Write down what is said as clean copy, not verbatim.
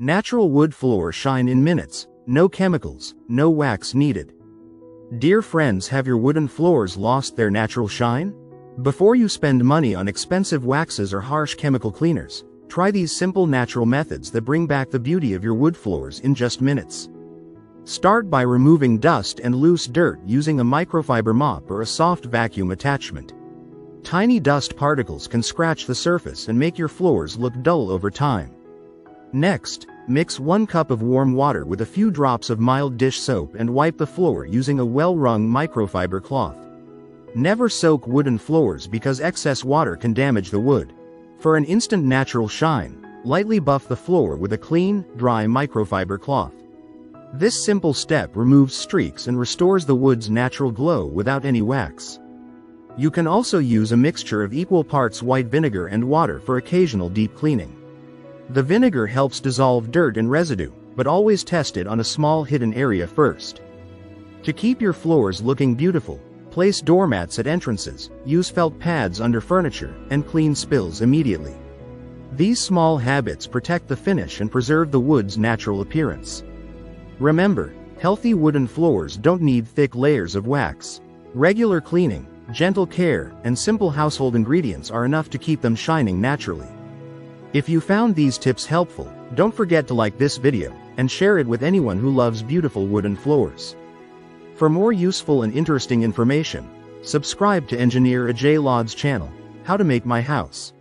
Natural wood floors shine in minutes, no chemicals, no wax needed. Dear friends, have your wooden floors lost their natural shine? Before you spend money on expensive waxes or harsh chemical cleaners, try these simple natural methods that bring back the beauty of your wood floors in just minutes. Start by removing dust and loose dirt using a microfiber mop or a soft vacuum attachment. Tiny dust particles can scratch the surface and make your floors look dull over time. Next, mix 1 cup of warm water with a few drops of mild dish soap and wipe the floor using a well-wrung microfiber cloth. Never soak wooden floors because excess water can damage the wood. For an instant natural shine, lightly buff the floor with a clean, dry microfiber cloth. This simple step removes streaks and restores the wood's natural glow without any wax. You can also use a mixture of equal parts white vinegar and water for occasional deep cleaning. The vinegar helps dissolve dirt and residue, but always test it on a small hidden area first. To keep your floors looking beautiful, place doormats at entrances, use felt pads under furniture, and clean spills immediately. These small habits protect the finish and preserve the wood's natural appearance. Remember, healthy wooden floors don't need thick layers of wax. Regular cleaning, gentle care, and simple household ingredients are enough to keep them shining naturally. If you found these tips helpful, don't forget to like this video, and share it with anyone who loves beautiful wooden floors. For more useful and interesting information, subscribe to Engineer Ajay Lod's channel, How to Make My House.